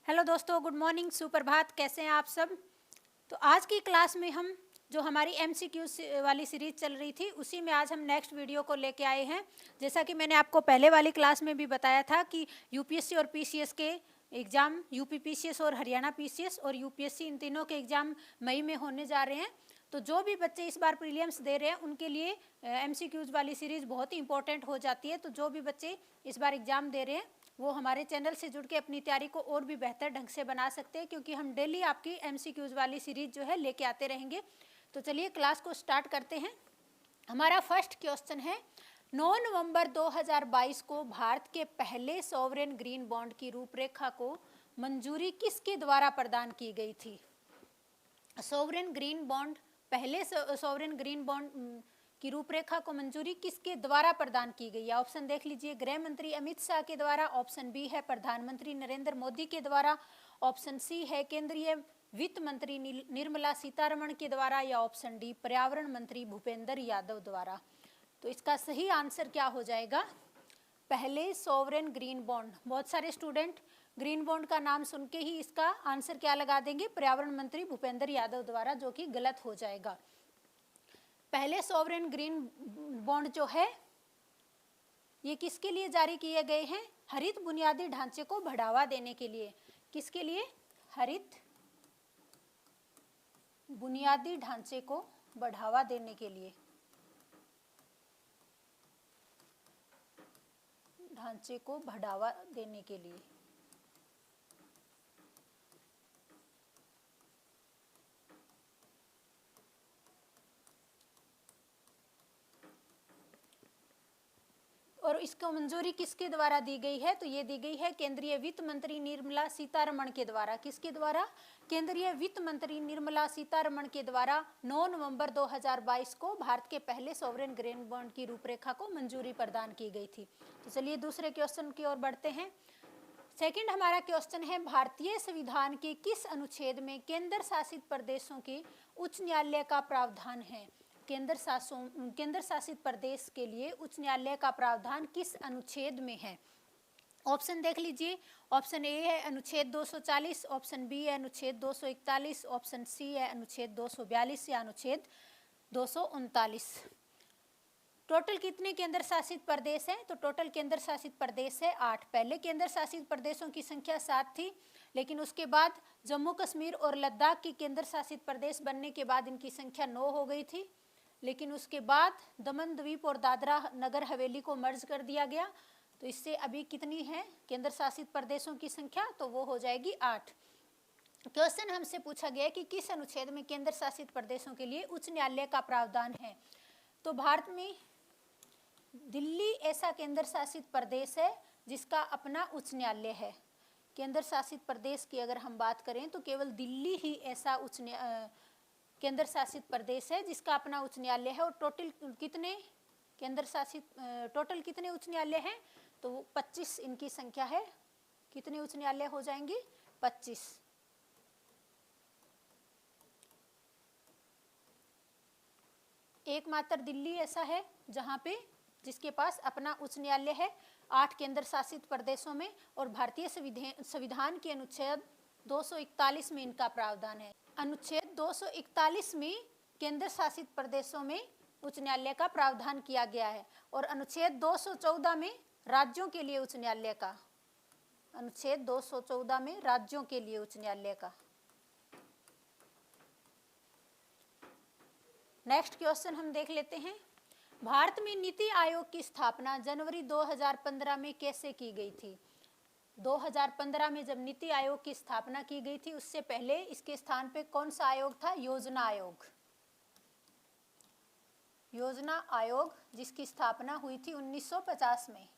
Hello दोस्तों, good morning, सुप्रभात। कैसे हैं आप सब। तो आज की क्लास में हम जो हमारी एमसीक्यू वाली सीरीज चल रही थी उसी में आज हम नेक्स्ट वीडियो को लेके आए हैं। जैसा कि मैंने आपको पहले वाली क्लास में भी बताया था कि यूपीएससी और पीसीएस के एग्ज़ाम, यूपी पीसीएस और हरियाणा पीसीएस और यूपीएससी, इन तीनों के एग्ज़ाम मई में होने जा रहे हैं। तो जो भी बच्चे इस बार प्रीलिम्स दे रहे हैं उनके लिए एमसीक्यूज़ वाली सीरीज़ बहुत ही इंपॉर्टेंट हो जाती है। तो जो भी बच्चे इस बार एग्ज़ाम दे रहे हैं वो हमारे चैनल से जुड़ के अपनी तैयारी को और भी बेहतर ढंग से बना सकते हैं, क्योंकि हम डेली आपकी एमसीक्यूज़ वाली सीरीज जो है लेके आते रहेंगे। तो चलिए क्लास को स्टार्ट करते हैं। हमारा फर्स्ट क्वेश्चन है, 9 नवंबर 2022 को भारत के पहले सॉवरेन ग्रीन बॉन्ड की रूपरेखा को मंजूरी किसके द्वारा प्रदान की गई थी। सॉवरेन ग्रीन बॉन्ड, पहले सॉवरेन ग्रीन बॉन्ड की रूपरेखा को मंजूरी किसके द्वारा प्रदान की गई है। ऑप्शन देख लीजिए, गृह मंत्री अमित शाह के द्वारा, ऑप्शन बी है प्रधानमंत्री नरेंद्र मोदी के द्वारा, ऑप्शन सी है केंद्रीय वित्त मंत्री निर्मला सीतारमण के द्वारा, या ऑप्शन डी पर्यावरण मंत्री भूपेंद्र यादव द्वारा। तो इसका सही आंसर क्या हो जाएगा, पहले सॉवरेन ग्रीन बॉन्ड। बहुत सारे स्टूडेंट ग्रीन बॉन्ड का नाम सुन के ही इसका आंसर क्या लगा देंगे, पर्यावरण मंत्री भूपेंद्र यादव द्वारा, जो कि गलत हो जाएगा। पहले सॉवरेन ग्रीन बॉन्ड जो है ये किसके लिए जारी किए गए हैं, हरित बुनियादी ढांचे को बढ़ावा देने के लिए। किसके लिए, हरित बुनियादी ढांचे को बढ़ावा देने के लिए, ढांचे को बढ़ावा देने के लिए। और इसको मंजूरी किसके द्वारा दी गई है, तो ये दी गई है केंद्रीय वित्त मंत्री निर्मला सीतारमण के द्वारा। किसके द्वारा, केंद्रीय वित्त मंत्री निर्मला सीतारमण के द्वारा 9 नवंबर 2022 को भारत के पहले सॉवरेन ग्रीन बॉन्ड की रूपरेखा को मंजूरी प्रदान की गई थी। तो चलिए दूसरे क्वेश्चन की ओर बढ़ते हैं। सेकंड हमारा क्वेश्चन है, भारतीय संविधान के किस अनुच्छेद में केंद्र शासित प्रदेशों के उच्च न्यायालय का प्रावधान है। केंद्र शासित प्रदेश के लिए उच्च न्यायालय का प्रावधान किस अनुच्छेद में है। ऑप्शन देख लीजिए, ऑप्शन ए है अनुच्छेद 240, ऑप्शन बी है अनुच्छेद 241, ऑप्शन सी है अनुच्छेद 242 या अनुच्छेद 239। टोटल कितने केंद्र शासित प्रदेश हैं, तो टोटल केंद्र शासित प्रदेश है 8। पहले केंद्र शासित प्रदेशों की संख्या 7 थी, लेकिन उसके बाद जम्मू कश्मीर और लद्दाख की केंद्र शासित प्रदेश बनने के बाद इनकी संख्या 9 हो गई थी। लेकिन उसके बाद दमन द्वीप और दादरा नगर हवेली को मर्ज कर दिया गया, तो इससे अभी कितनी है केंद्र शासित प्रदेशों की संख्या, तो वो हो जाएगी 8। क्वेश्चन हमसे पूछा गया कि किस अनुच्छेद में केंद्र शासित प्रदेशों के लिए उच्च न्यायालय का प्रावधान है। तो भारत में दिल्ली ऐसा केंद्र शासित प्रदेश है जिसका अपना उच्च न्यायालय है। केंद्र शासित प्रदेश की अगर हम बात करें तो केवल दिल्ली ही ऐसा केंद्र शासित प्रदेश है जिसका अपना उच्च न्यायालय है। और टोटल कितने केंद्र शासित टोटल कितने उच्च न्यायालय हैं, तो 25 इनकी संख्या है। कितने उच्च न्यायालय हो जाएंगे, 25। एकमात्र दिल्ली ऐसा है जहां पे जिसके पास अपना उच्च न्यायालय है 8 केंद्र शासित प्रदेशों में। और भारतीय संविधान के अनुच्छेद 241 में इनका प्रावधान है। अनुच्छेद 241 में केंद्र शासित प्रदेशों में उच्च न्यायालय का प्रावधान किया गया है। और अनुच्छेद 214 में राज्यों के लिए उच्च न्यायालय का, अनुच्छेद 214 में राज्यों के लिए उच्च न्यायालय का। नेक्स्ट क्वेश्चन हम देख लेते हैं, भारत में नीति आयोग की स्थापना जनवरी 2015 में कैसे की गई थी। 2015 में जब नीति आयोग की स्थापना की गई थी उससे पहले इसके स्थान पे कौन सा आयोग था, योजना आयोग। योजना आयोग जिसकी स्थापना हुई थी 1950 में।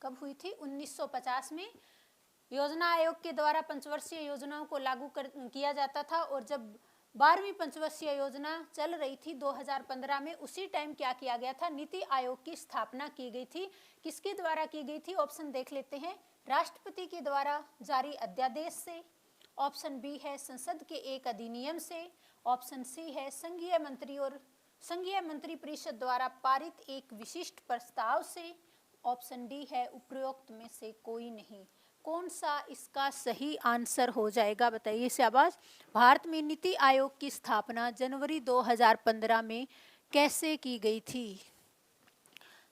कब हुई थी, 1950 में। योजना आयोग के द्वारा पंचवर्षीय योजनाओं को लागू किया जाता था। और जब 12वीं पंचवर्षीय योजना चल रही थी 2015 में, उसी टाइम क्या किया गया था, नीति आयोग की स्थापना की गई थी। किसके द्वारा की गई थी, ऑप्शन देख लेते हैं, राष्ट्रपति के द्वारा जारी अध्यादेश से, ऑप्शन बी है संसद के एक अधिनियम से, ऑप्शन सी है संघीय मंत्री परिषद द्वारा पारित एक विशिष्ट प्रस्ताव से, ऑप्शन डी है उपरोक्त में से कोई नहीं। कौन सा इसका सही आंसर हो जाएगा, बताइए शाबाश। भारत में नीति आयोग की स्थापना जनवरी 2015 में कैसे की गई थी?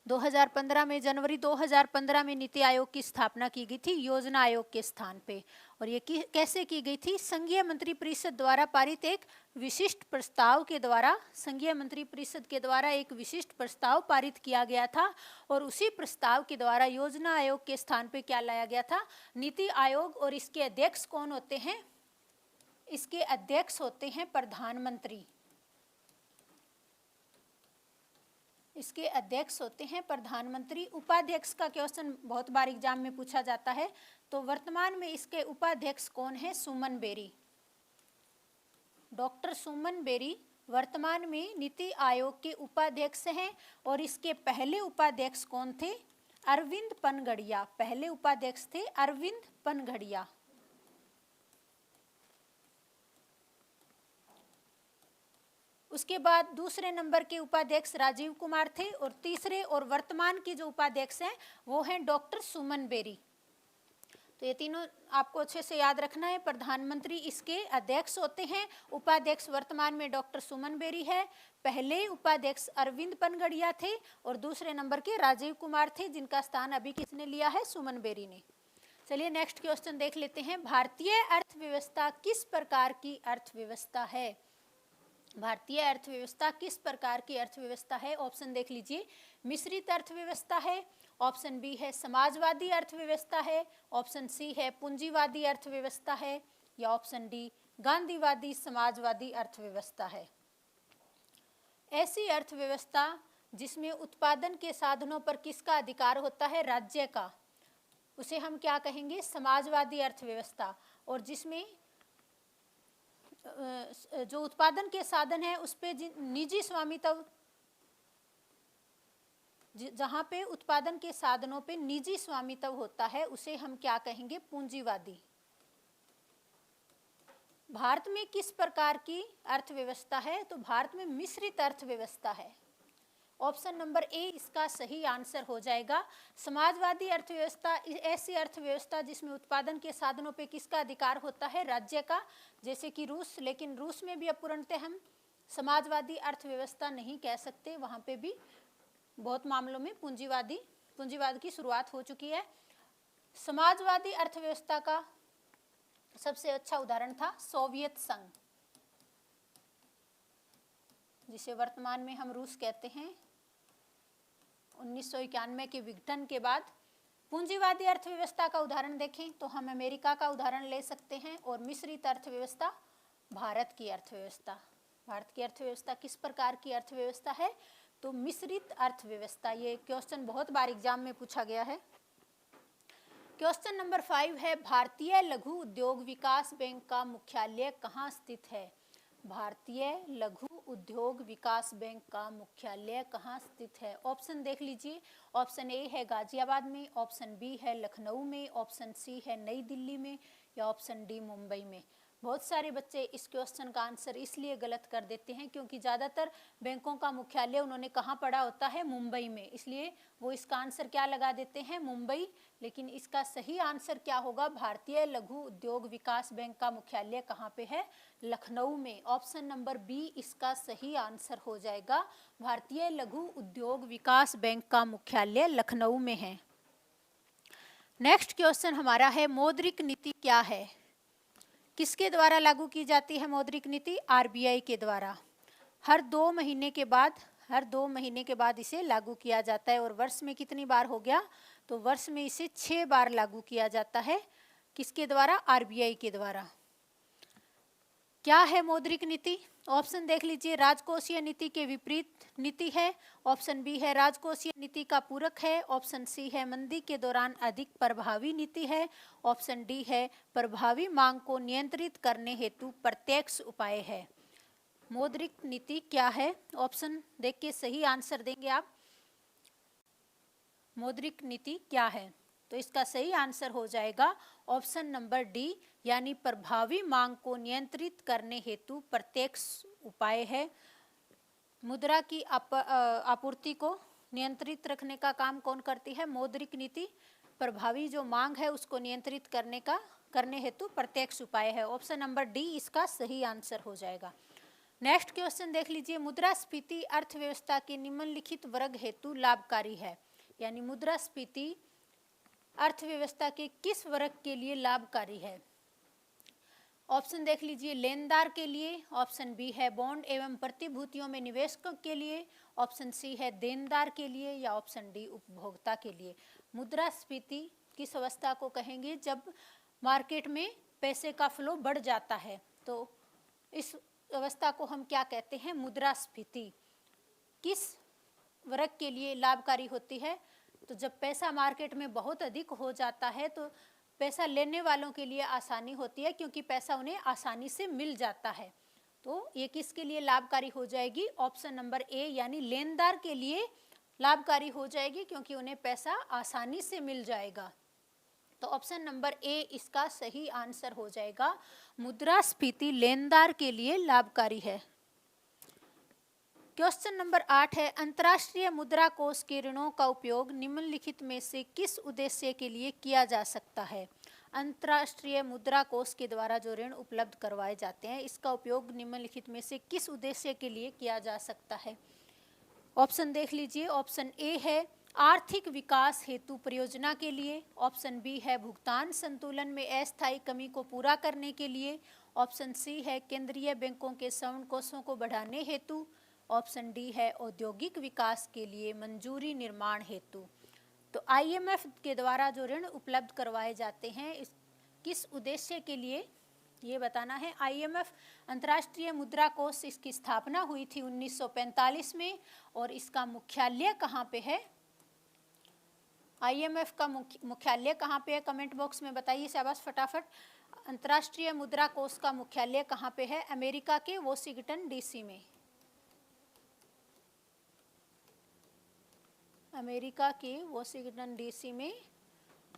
2015 में, जनवरी 2015 में नीति आयोग की स्थापना की गई थी योजना आयोग के स्थान पे। और ये कैसे की गई थी? संघीय मंत्री परिषद द्वारा पारित एक विशिष्ट प्रस्ताव के द्वारा, संघीय मंत्री परिषद के द्वारा एक विशिष्ट प्रस्ताव पारित किया गया था और उसी प्रस्ताव के द्वारा योजना आयोग के स्थान पे क्या लाया गया था? नीति आयोग। और इसके अध्यक्ष कौन होते हैं? इसके अध्यक्ष होते हैं प्रधानमंत्री। इसके अध्यक्ष होते हैं प्रधानमंत्री। उपाध्यक्ष का क्वेश्चन बहुत बार एग्जाम में पूछा जाता है, तो वर्तमान में इसके उपाध्यक्ष कौन है? सुमन बेरी। डॉक्टर सुमन बेरी वर्तमान में नीति आयोग के उपाध्यक्ष हैं। और इसके पहले उपाध्यक्ष कौन थे? अरविंद पनगड़िया। पहले उपाध्यक्ष थे अरविंद पनगड़िया। उसके बाद दूसरे नंबर के उपाध्यक्ष राजीव कुमार थे और तीसरे और वर्तमान के जो उपाध्यक्ष हैं वो हैं डॉक्टर सुमन बेरी। तो ये तीनों आपको अच्छे से याद रखना है। प्रधानमंत्री इसके अध्यक्ष होते हैं, उपाध्यक्ष वर्तमान में डॉक्टर सुमन बेरी है, पहले उपाध्यक्ष अरविंद पनगड़िया थे और दूसरे नंबर के राजीव कुमार थे, जिनका स्थान अभी किसने लिया है? सुमन बेरी ने। चलिए नेक्स्ट क्वेश्चन देख लेते हैं। भारतीय अर्थव्यवस्था किस प्रकार की अर्थव्यवस्था है? भारतीय अर्थव्यवस्था किस प्रकार की अर्थव्यवस्था है? ऑप्शन देख लीजिए। मिश्रित अर्थव्यवस्था है, ऑप्शन बी है समाजवादी अर्थव्यवस्था है, ऑप्शन सी है पूंजीवादी अर्थव्यवस्था है, या ऑप्शन डी गांधीवादी समाजवादी अर्थव्यवस्था है। ऐसी अर्थव्यवस्था जिसमें उत्पादन के साधनों पर किसका अधिकार होता है? राज्य का, उसे हम क्या कहेंगे? समाजवादी अर्थव्यवस्था। और जिसमें जो उत्पादन के साधन है उस पे निजी स्वामित्व, जहां पे उत्पादन के साधनों पे निजी स्वामित्व होता है उसे हम क्या कहेंगे? पूंजीवादी। भारत में किस प्रकार की अर्थव्यवस्था है? तो भारत में मिश्रित अर्थव्यवस्था है। ऑप्शन नंबर ए इसका सही आंसर हो जाएगा। समाजवादी अर्थव्यवस्था ऐसी अर्थव्यवस्था जिसमें उत्पादन के साधनों पे किसका अधिकार होता है? राज्य का, जैसे कि रूस। लेकिन रूस में भी अब पूर्णतः हम समाजवादी अर्थव्यवस्था नहीं कह सकते, वहाँ पे भी बहुत मामलों में पूंजीवाद की शुरुआत हो चुकी है। समाजवादी अर्थव्यवस्था का सबसे अच्छा उदाहरण था सोवियत संघ, जिसे वर्तमान में हम रूस कहते हैं। 1991 के विघटन के बाद पूंजीवादी अर्थव्यवस्था का उदाहरण देखें तो हम अमेरिका का उदाहरण ले सकते हैं। और मिश्रित अर्थव्यवस्था भारत की अर्थव्यवस्था। भारत की अर्थव्यवस्था किस प्रकार की अर्थव्यवस्था है? तो मिश्रित अर्थव्यवस्था। ये क्वेश्चन बहुत बार एग्जाम में पूछा गया है। क्वेश्चन नंबर 5 है, भारतीय लघु उद्योग विकास बैंक का मुख्यालय कहाँ स्थित है? भारतीय लघु उद्योग विकास बैंक का मुख्यालय कहाँ स्थित है? ऑप्शन देख लीजिए। ऑप्शन ए है गाजियाबाद में, ऑप्शन बी है लखनऊ में, ऑप्शन सी है नई दिल्ली में, या ऑप्शन डी मुंबई में। बहुत सारे बच्चे इस क्वेश्चन का आंसर इसलिए गलत कर देते हैं क्योंकि ज़्यादातर बैंकों का मुख्यालय उन्होंने कहाँ पढ़ा होता है? मुंबई में, इसलिए वो इसका आंसर क्या लगा देते हैं? मुंबई। लेकिन इसका सही आंसर क्या होगा? भारतीय लघु उद्योग विकास बैंक का मुख्यालय कहाँ पे है? लखनऊ में। ऑप्शन नंबर बी इसका सही आंसर हो जाएगा। भारतीय लघु उद्योग विकास बैंक का मुख्यालय लखनऊ में है। नेक्स्ट क्वेश्चन हमारा है, मौद्रिक नीति क्या है? किसके द्वारा लागू की जाती है मौद्रिक नीति? आरबीआई के द्वारा। हर 2 महीने के बाद इसे लागू किया जाता है। और वर्ष में कितनी बार हो गया? तो वर्ष में इसे 6 बार लागू किया जाता है। किसके द्वारा? आरबीआई के द्वारा। क्या है मौद्रिक नीति? ऑप्शन देख लीजिए। राजकोषीय नीति के विपरीत नीति है, ऑप्शन बी है राजकोषीय नीति का पूरक है, ऑप्शन सी है मंदी के दौरान अधिक प्रभावी नीति है, ऑप्शन डी है प्रभावी मांग को नियंत्रित करने हेतु प्रत्यक्ष उपाय है। मौद्रिक नीति क्या है? ऑप्शन देख के सही आंसर देंगे आप। मौद्रिक नीति क्या है? तो इसका सही आंसर हो जाएगा ऑप्शन नंबर डी, यानी प्रभावी मांग को नियंत्रित करने हेतु प्रत्यक्ष उपाय है। मुद्रा की आपूर्ति को नियंत्रित रखने का काम कौन करती है? मौद्रिक नीति। प्रभावी जो मांग है उसको नियंत्रित करने हेतु प्रत्यक्ष उपाय है। ऑप्शन नंबर डी इसका सही आंसर हो जाएगा। नेक्स्ट क्वेश्चन देख लीजिए, मुद्रास्फीति अर्थव्यवस्था के निम्नलिखित वर्ग हेतु लाभकारी है। यानी मुद्रास्फीति अर्थव्यवस्था के किस वर्ग के लिए लाभकारी है? ऑप्शन देख लीजिए, लेनदार के लिए, ऑप्शन बी है बॉन्ड एवं प्रतिभूतियों में निवेशकों के लिए, ऑप्शन सी है देनदार के लिए, या ऑप्शन डी उपभोक्ता के लिए। मुद्रास्फीति किस अवस्था को कहेंगे? जब मार्केट में पैसे का फ्लो बढ़ जाता है तो इस अवस्था को हम क्या कहते हैं? मुद्रास्फीति। किस वर्ग के लिए लाभकारी होती है? तो जब पैसा मार्केट में बहुत अधिक हो जाता है तो पैसा लेने वालों के लिए आसानी होती है, क्योंकि पैसा उन्हें आसानी से मिल जाता है। तो ये किसके लिए लाभकारी हो जाएगी? ऑप्शन नंबर ए यानी लेनदार के लिए लाभकारी हो जाएगी, क्योंकि उन्हें पैसा आसानी से मिल जाएगा। तो ऑप्शन नंबर ए इसका सही आंसर हो जाएगा। मुद्रास्फीति लेनदार के लिए लाभकारी है। क्वेश्चन नंबर 8 है, अंतर्राष्ट्रीय मुद्रा कोष के ऋणों का उपयोग निम्नलिखित में से किस उद्देश्य के लिए किया जा सकता है? अंतर्राष्ट्रीय मुद्रा कोष के द्वारा जो ऋण उपलब्ध करवाए जाते हैं, इसका उपयोग निम्नलिखित में से किस उद्देश्य के लिए किया जा सकता है? ऑप्शन देख लीजिए। ऑप्शन ए है आर्थिक विकास हेतु परियोजना के लिए, ऑप्शन बी है भुगतान संतुलन में अस्थायी कमी को पूरा करने के लिए, ऑप्शन सी है केंद्रीय बैंकों के स्वर्ण कोषों को बढ़ाने हेतु, ऑप्शन डी है औद्योगिक विकास के लिए मंजूरी निर्माण हेतु। तो आईएमएफ के द्वारा जो ऋण उपलब्ध करवाए जाते हैं इस किस उद्देश्य के लिए ये बताना है। आईएमएफ अंतर्राष्ट्रीय मुद्रा कोष, इसकी स्थापना हुई थी 1945 में और इसका मुख्यालय कहाँ पे है? आईएमएफ का मुख्यालय कहाँ पे है? कमेंट बॉक्स में बताइए शाबाश फटाफट। अंतर्राष्ट्रीय मुद्रा कोष का मुख्यालय कहाँ पे है? अमेरिका के वॉशिंगटन डीसी में। अमेरिका के वॉशिंगटन डीसी में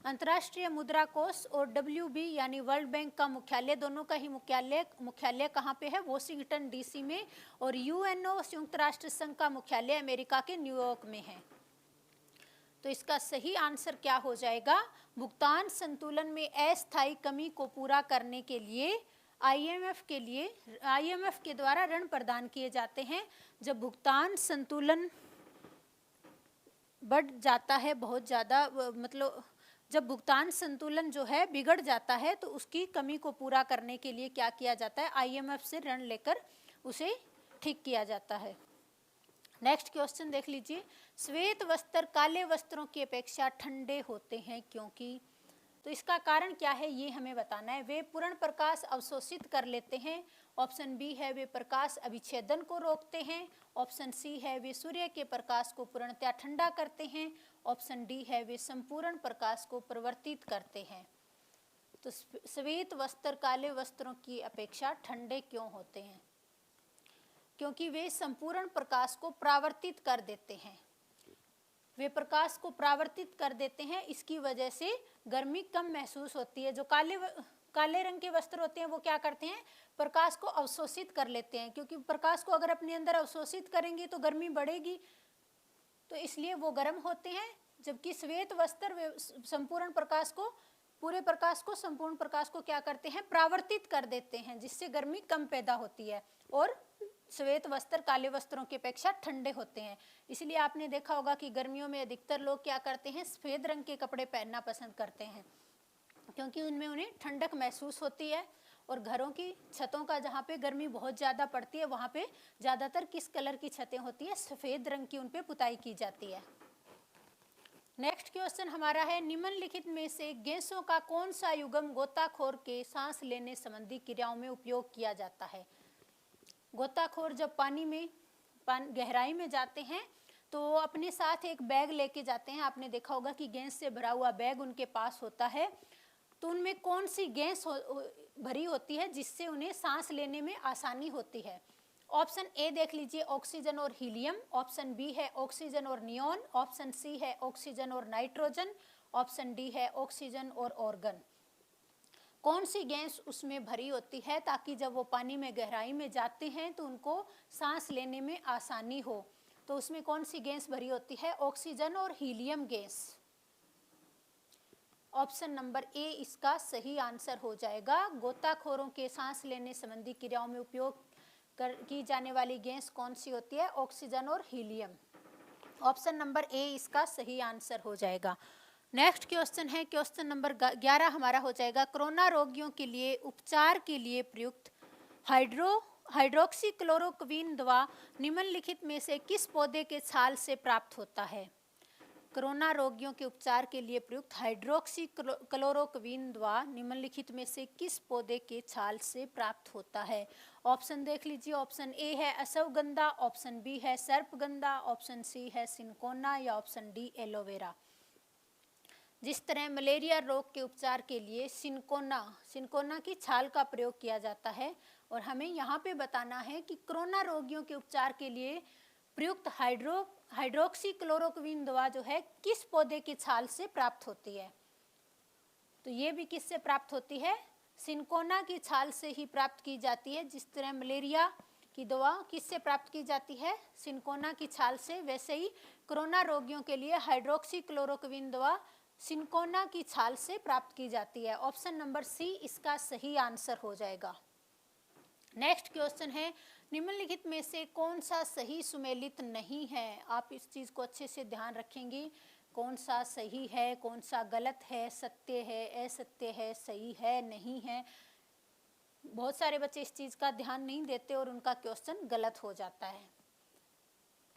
अंतर्राष्ट्रीय मुद्रा कोष और WB यानी वर्ल्ड बैंक का मुख्यालय, दोनों का ही मुख्यालय कहाँ पे है? वॉशिंगटन डीसी में। और यूएनओ संयुक्त राष्ट्र संघ का मुख्यालय अमेरिका के न्यूयॉर्क में है। तो इसका सही आंसर क्या हो जाएगा? भुगतान संतुलन में अस्थायी कमी को पूरा करने के लिए आईएमएफ के द्वारा ऋण प्रदान किए जाते हैं। जब भुगतान संतुलन बढ़ जाता है बहुत ज़्यादा, मतलब जब भुगतान संतुलन जो है बिगड़ जाता है तो उसकी कमी को पूरा करने के लिए क्या किया जाता है? आईएमएफ से ऋण लेकर उसे ठीक किया जाता है। नेक्स्ट क्वेश्चन देख लीजिए, श्वेत वस्त्र काले वस्त्रों की अपेक्षा ठंडे होते हैं क्योंकि? तो इसका कारण क्या है ये हमें बताना है। वे पूर्ण प्रकाश अवशोषित कर लेते हैं, ऑप्शन बी है वे प्रकाश अभिच्छेदन को रोकते हैं, ऑप्शन सी है वे सूर्य के प्रकाश को पूर्णतः ठंडा करते हैं, ऑप्शन डी है वे संपूर्ण प्रकाश को परिवर्तित करते हैं। तो श्वेत वस्त्र काले वस्त्रों की अपेक्षा ठंडे क्यों होते हैं? क्योंकि वे संपूर्ण प्रकाश को परावर्तित कर देते हैं। वे प्रकाश को परावर्तित कर देते हैं, इसकी वजह से गर्मी कम महसूस होती है। जो काले रंग के वस्त्र होते हैं वो क्या करते हैं? प्रकाश को अवशोषित कर लेते हैं, क्योंकि प्रकाश को अगर अपने अंदर अवशोषित करेंगे तो गर्मी बढ़ेगी, तो इसलिए वो गर्म होते हैं। जबकि श्वेत वस्त्र वे संपूर्ण प्रकाश को, पूरे प्रकाश को, संपूर्ण प्रकाश को क्या करते हैं? परावर्तित कर देते हैं, जिससे गर्मी कम पैदा होती है और श्वेत वस्त्र काले वस्त्रों की अपेक्षा ठंडे होते हैं। इसलिए आपने देखा होगा कि गर्मियों में अधिकतर लोग क्या करते हैं? सफ़ेद रंग के कपड़े पहनना पसंद करते हैं, क्योंकि उनमें उन्हें ठंडक महसूस होती है। और घरों की छतों का जहाँ पे गर्मी बहुत ज़्यादा पड़ती है वहाँ पे ज़्यादातर किस कलर की छतें होती है? सफ़ेद रंग की उन पे पुताई की जाती है। नेक्स्ट क्वेश्चन हमारा है, निम्नलिखित में से गैसों का कौन सा युग्म गोताखोर के सांस लेने संबंधी क्रियाओं में उपयोग किया जाता है? गोताखोर जब पानी में गहराई में जाते हैं तो अपने साथ एक बैग लेके जाते हैं। आपने देखा होगा कि गैस से भरा हुआ बैग उनके पास होता है, तो उनमें कौन सी गैस भरी होती है जिससे उन्हें सांस लेने में आसानी होती है? ऑप्शन ए देख लीजिए, ऑक्सीजन और हीलियम, ऑप्शन बी है ऑक्सीजन और नियॉन, ऑप्शन सी है ऑक्सीजन और नाइट्रोजन, ऑप्शन डी है ऑक्सीजन और ऑर्गन। कौन सी गैस उसमें भरी होती है ताकि जब वो पानी में गहराई में जाते हैं तो उनको सांस लेने में आसानी हो? तो उसमें कौन सी गैस भरी होती है? ऑक्सीजन और helium gas. Option number A इसका सही आंसर हो जाएगा। गोताखोरों के सांस लेने संबंधी क्रियाओं में उपयोग की जाने वाली गैस कौन सी होती है? ऑक्सीजन और हीलियम। ऑप्शन नंबर ए इसका सही आंसर हो जाएगा। नेक्स्ट क्वेश्चन है क्वेश्चन नंबर 11 हमारा हो जाएगा, कोरोना रोगियों के लिए उपचार के लिए प्रयुक्त हाइड्रोक्सीक्लोरोक्विन दवा निम्नलिखित में से किस पौधे के छाल से प्राप्त होता है? कोरोना रोगियों के उपचार के लिए प्रयुक्त हाइड्रोक्सीक्लोरोक्विन दवा निम्नलिखित में से किस पौधे के छाल से प्राप्त होता है? ऑप्शन देख लीजिए। ऑप्शन ए है अश्वगंधा, ऑप्शन बी है सर्पगंधा, ऑप्शन सी है सिनकोना या ऑप्शन डी एलोवेरा। जिस तरह मलेरिया रोग के उपचार के लिए सिनकोना की छाल का प्रयोग किया जाता है, और हमें यहाँ पे बताना है कि कोरोना रोगियों के उपचार के लिए प्रयुक्त हाइड्रोक्सीक्लोरोक्विन दवा जो है किस पौधे की छाल से प्राप्त होती है? तो ये भी किससे प्राप्त होती है? सिनकोना की छाल से ही प्राप्त की जाती है। जिस तरह मलेरिया की दवा किससे प्राप्त की जाती है? सिनकोना की छाल से, वैसे ही कोरोना रोगियों के लिए हाइड्रोक्सीक्लोरोक्विन दवा सिनकोना की छाल से प्राप्त की जाती है। ऑप्शन नंबर सी इसका सही आंसर हो जाएगा। नेक्स्ट क्वेश्चन है, निम्नलिखित में से कौन सा सही सुमेलित नहीं है? आप इस चीज को अच्छे से ध्यान रखेंगे, कौन सा सही है, कौन सा गलत है, सत्य है, असत्य है, सही है, नहीं है। बहुत सारे बच्चे इस चीज का ध्यान नहीं देते और उनका क्वेश्चन गलत हो जाता है।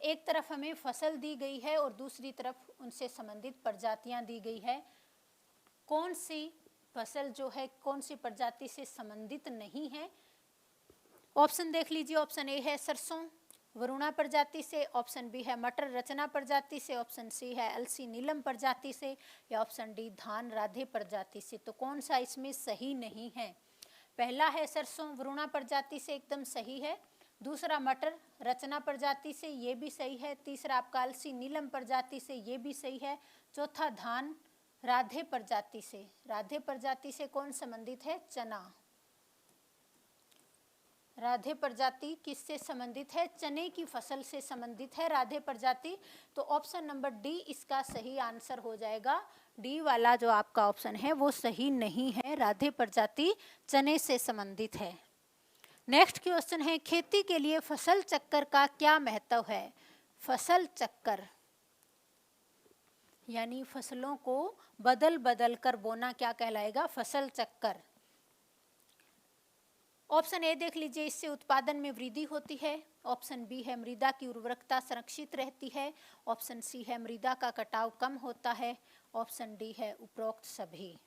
एक तरफ हमें फसल दी गई है और दूसरी तरफ उनसे संबंधित प्रजातियां दी गई है। कौन सी फसल जो है कौन सी प्रजाति से संबंधित नहीं है? ऑप्शन देख लीजिए। ऑप्शन ए है सरसों वरुणा प्रजाति से, ऑप्शन बी है मटर रचना प्रजाति से, ऑप्शन सी है अलसी नीलम प्रजाति से, या ऑप्शन डी धान राधे प्रजाति से। तो कौन सा इसमें सही नहीं है? पहला है सरसों वरुणा प्रजाति से, एकदम सही है। दूसरा मटर रचना प्रजाति से, ये भी सही है। तीसरा आपका अलसी नीलम प्रजाति से, ये भी सही है। चौथा धान राधे प्रजाति से। राधे प्रजाति से कौन संबंधित है? चना। राधे प्रजाति किससे संबंधित है? चने की फसल से संबंधित है राधे प्रजाति। तो ऑप्शन नंबर डी इसका सही आंसर हो जाएगा। डी वाला जो आपका ऑप्शन है वो सही नहीं है, राधे प्रजाति चने से संबंधित है। नेक्स्ट क्वेश्चन है, खेती के लिए फसल चक्कर का क्या महत्व है? फसल चक्कर यानी फसलों को बदल बदल कर बोना क्या कहलाएगा? फसल चक्कर। ऑप्शन ए देख लीजिए, इससे उत्पादन में वृद्धि होती है। ऑप्शन बी है मृदा की उर्वरकता संरक्षित रहती है। ऑप्शन सी है मृदा का कटाव कम होता है। ऑप्शन डी है उपरोक्त सभी।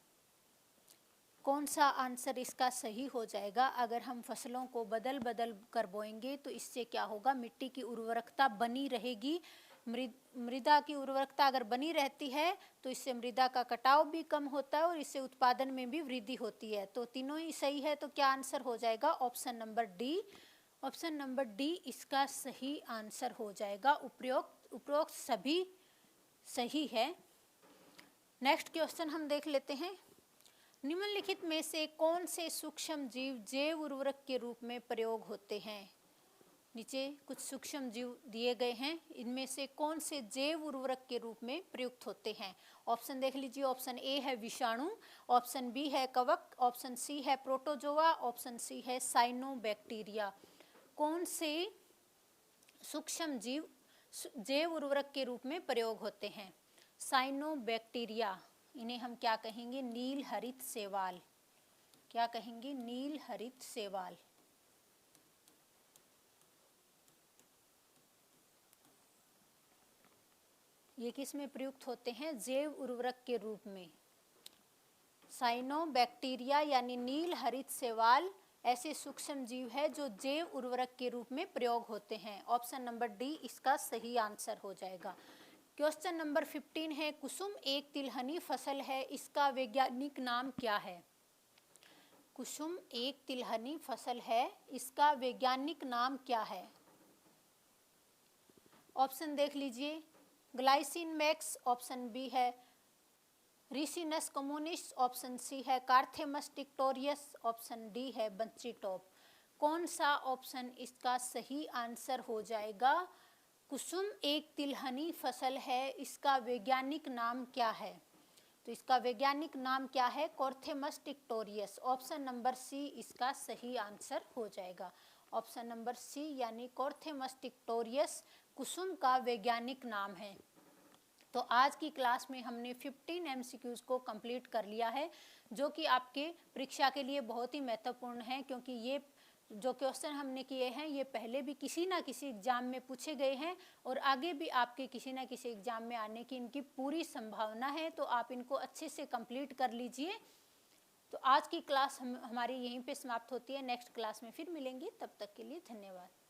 कौन सा आंसर इसका सही हो जाएगा? अगर हम फसलों को बदल बदल कर बोएंगे तो इससे क्या होगा? मिट्टी की उर्वरकता बनी रहेगी। मृदा की उर्वरकता अगर बनी रहती है तो इससे मृदा का कटाव भी कम होता है और इससे उत्पादन में भी वृद्धि होती है। तो तीनों ही सही है। तो क्या आंसर हो जाएगा? Option number D. Option number D इसका सही आंसर हो जाएगा। उपरोक्त सभी सही है। नेक्स्ट क्वेश्चन हम देख लेते हैं, निम्नलिखित में से कौन से सूक्ष्म जीव जैव उर्वरक के रूप में प्रयोग होते हैं? नीचे कुछ सूक्ष्म जीव दिए गए हैं, इनमें से कौन से जैव उर्वरक के रूप में प्रयुक्त होते हैं? ऑप्शन देख लीजिए। ऑप्शन ए है विषाणु, ऑप्शन बी है कवक, ऑप्शन सी है प्रोटोजोआ, ऑप्शन सी है साइनोबैक्टीरिया। कौन से सूक्ष्म जीव जैव उर्वरक के रूप में प्रयोग होते हैं? साइनोबैक्टीरिया। इन्हें हम क्या कहेंगे? नील हरित शैवाल। क्या कहेंगे? नील हरित शैवाल। ये किस में प्रयुक्त होते हैं? जैव उर्वरक के रूप में। साइनोबैक्टीरिया यानी नील हरित शैवाल ऐसे सूक्ष्म जीव है जो जैव उर्वरक के रूप में प्रयोग होते हैं। ऑप्शन नंबर डी इसका सही आंसर हो जाएगा। क्वेश्चन नंबर 15 है, कुसुम एक तिलहनी फसल है, इसका वैज्ञानिक नाम क्या है? कुसुम एक तिलहनी फसल है, इसका वैज्ञानिक नाम क्या है? ऑप्शन देख लीजिए। ग्लाइसिन मैक्स, ऑप्शन बी है रिसिनस कम्युनिस, ऑप्शन सी है कार्थेमस टिक्टोरियस, ऑप्शन डी है बंची टॉप। कौन सा ऑप्शन इसका सही आंसर हो जाएगा? कुसुम एक तिलहनी फसल है, इसका वैज्ञानिक नाम क्या है? तो इसका वैज्ञानिक नाम क्या है? कोर्थेमस टिक्टोरियस। ऑप्शन नंबर सी इसका सही आंसर हो जाएगा। ऑप्शन नंबर सी यानी कोर्थेमस टिक्टोरियस कुसुम का वैज्ञानिक नाम है। तो आज की क्लास में हमने 15 एमसीक्यूज को कंप्लीट कर लिया है, जो कि आपके परीक्षा के लिए बहुत ही महत्वपूर्ण है, क्योंकि ये जो क्वेश्चन हमने किए हैं ये पहले भी किसी ना किसी एग्जाम में पूछे गए हैं और आगे भी आपके किसी ना किसी एग्जाम में आने की इनकी पूरी संभावना है। तो आप इनको अच्छे से कंप्लीट कर लीजिए। तो आज की क्लास हमारी यहीं पे समाप्त होती है। नेक्स्ट क्लास में फिर मिलेंगे, तब तक के लिए धन्यवाद।